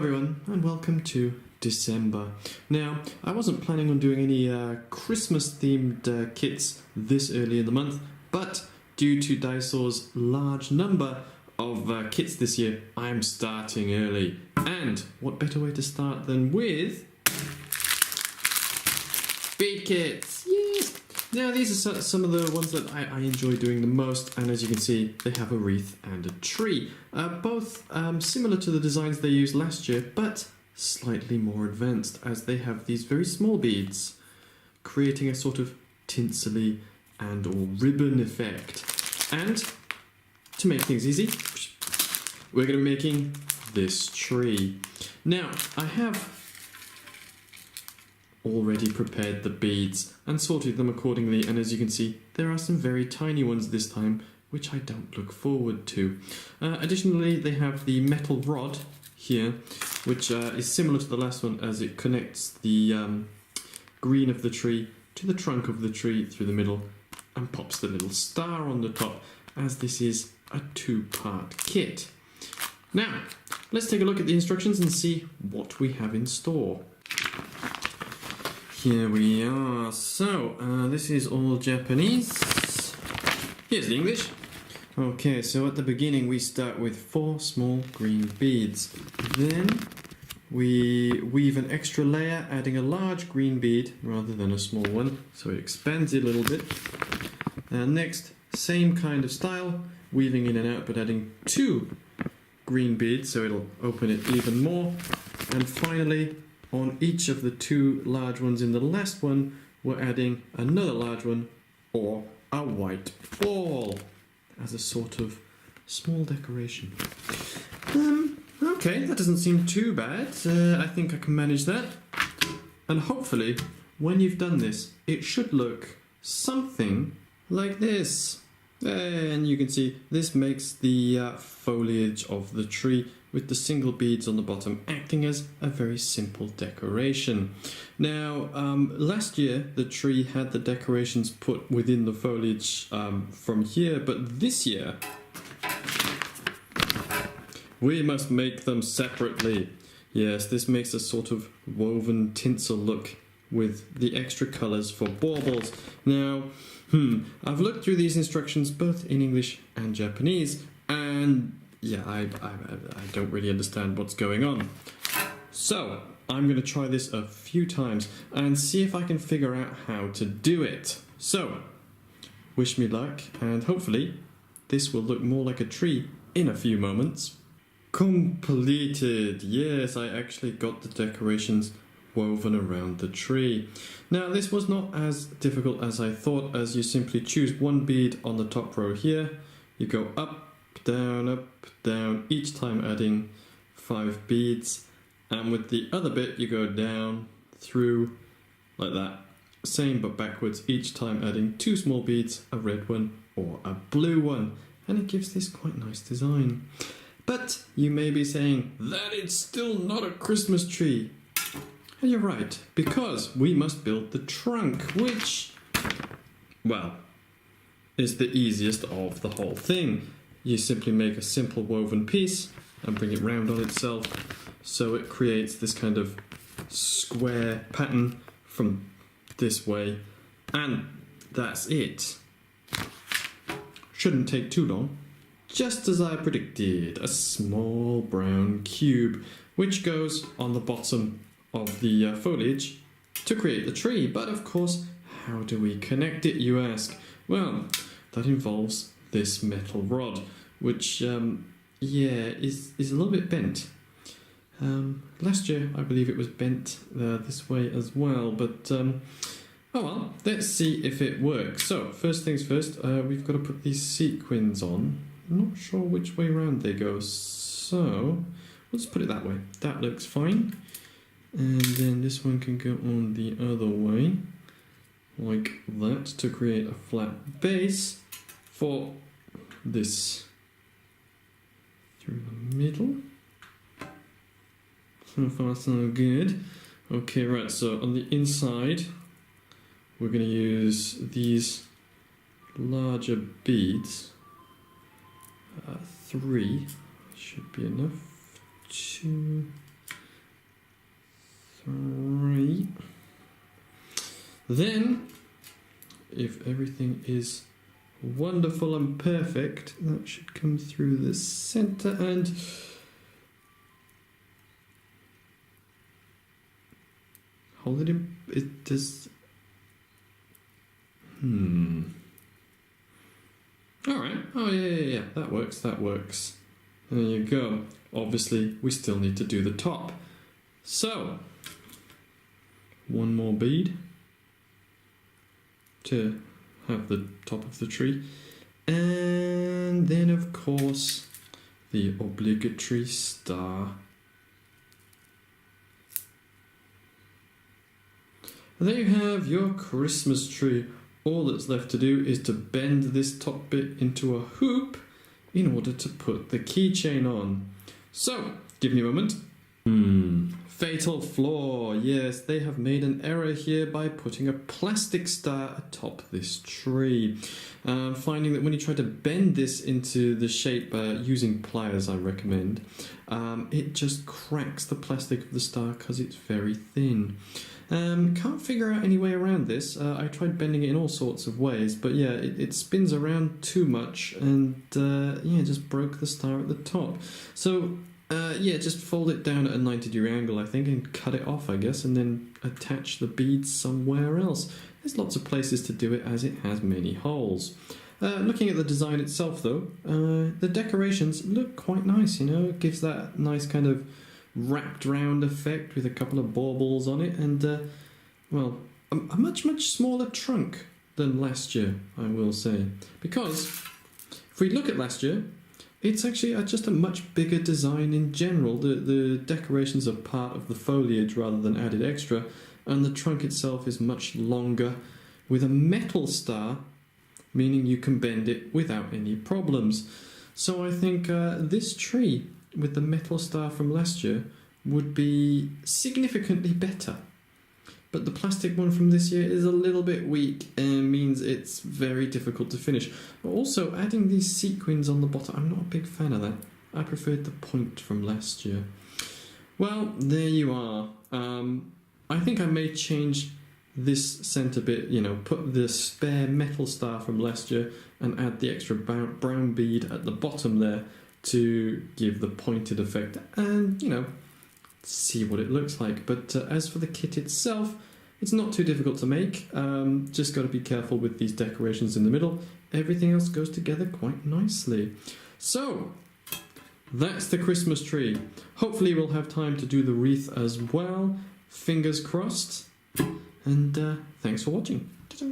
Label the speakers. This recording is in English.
Speaker 1: everyone, and welcome to December. Now, I wasn't planning on doing any Christmas-themed kits this early in the month, but due to Daiso's large number of kits this year, I'm starting early. And what better way to start than with bead kits? Yes! Now, these are some of the ones that I enjoy doing the most, and as you can see, they have a wreath and a tree. Both similar to the designs they used last year, but slightly more advanced, as they have these very small beads, creating a sort of tinsely and or ribbon effect. And to make things easy, we're going to be making this tree. Now, I have already prepared the beads and sorted them accordingly, and as you can see, there are some very tiny ones this time, which I don't look forward to. Additionally, they have the metal rod here, which is similar to the last one, as it connects the green of the tree to the trunk of the tree through the middle and pops the little star on the top, as this is a two-part kit. Now, let's take a look at the instructions and see what we have in store. Here we are. So, this is all Japanese. Here's the English. Okay, so at the beginning we start with 4 small green beads. Then we weave an extra layer, adding a large green bead rather than a small one, so it expands it a little bit. Next, same kind of style, weaving in and out but adding 2 green beads, so it'll open it even more. And finally, on each of the 2 large ones in the last one, we're adding another large one or a white ball as a sort of small decoration. Okay, that doesn't seem too bad. I think I can manage that. And hopefully, when you've done this, it should look something like this. And you can see this makes the foliage of the tree with the single beads on the bottom acting as a very simple decoration. Now, last year the tree had the decorations put within the foliage from here, but this year we must make them separately. Yes, this makes a sort of woven tinsel look with the extra colours for baubles. Now, I've looked through these instructions both in English and Japanese, and yeah, I don't really understand what's going on. So, I'm going to try this a few times and see if I can figure out how to do it. So, wish me luck, and hopefully this will look more like a tree in a few moments. Completed! Yes, I actually got the decorations woven around the tree. Now, this was not as difficult as I thought, as you simply choose one bead on the top row here. You go up, down, each time adding 5 beads, and with the other bit you go down, through, like that. Same but backwards, each time adding 2 small beads, a red one or a blue one, and it gives this quite nice design. But you may be saying that it's still not a Christmas tree. And you're right, because we must build the trunk, which, well, is the easiest of the whole thing. You simply make a simple woven piece and bring it round on itself, so it creates this kind of square pattern from this way, and that's it. Shouldn't take too long. Just as I predicted, a small brown cube, which goes on the bottom of the foliage to create the tree. But of course, how do we connect it, you ask? Well, that involves this metal rod, which is a little bit bent. Last year I believe it was bent this way as well, but oh well, let's see if it works. So first things first, we've got to put these sequins on. I'm not sure which way around they go, so we'll just put it that way. That looks fine. And then this one can go on the other way, like that, to create a flat base for this through the middle. So far so good. Okay, right, so on the inside we're going to use these larger beads. 3 should be enough. 2 Then, if everything is wonderful and perfect, that should come through the center and hold it in. It does. Alright. Oh, yeah. That works. There you go. Obviously, we still need to do the top. So, one more bead to have the top of the tree. And then, of course, the obligatory star. And there you have your Christmas tree. All that's left to do is to bend this top bit into a hoop in order to put the keychain on. So, give me a moment. Fatal flaw. Yes, they have made an error here by putting a plastic star atop this tree. Finding that when you try to bend this into the shape using pliers, I recommend, it just cracks the plastic of the star because it's very thin. Can't figure out any way around this. I tried bending it in all sorts of ways, but yeah, it spins around too much and just broke the star at the top. So just fold it down at a 90-degree angle, I think, and cut it off, I guess, and then attach the beads somewhere else. There's lots of places to do it as it has many holes. Looking at the design itself, though, the decorations look quite nice, It gives that nice kind of wrapped round effect with a couple of baubles on it and, a much smaller trunk than last year, I will say. Because if we look at last year, it's actually just a much bigger design in general. The decorations are part of the foliage rather than added extra, and the trunk itself is much longer with a metal star, meaning you can bend it without any problems. So I think this tree with the metal star from last year would be significantly better. But the plastic one from this year is a little bit weak and means it's very difficult to finish. But also, adding these sequins on the bottom, I'm not a big fan of that. I preferred the point from last year. Well, there you are. I think I may change this centre bit, put the spare metal star from last year and add the extra brown bead at the bottom there to give the pointed effect and, see what it looks like. But as for the kit itself, it's not too difficult to make. Just got to be careful with these decorations in the middle. Everything else goes together quite nicely. So, that's the Christmas tree. Hopefully we'll have time to do the wreath as well. Fingers crossed. And thanks for watching. Ta-ta.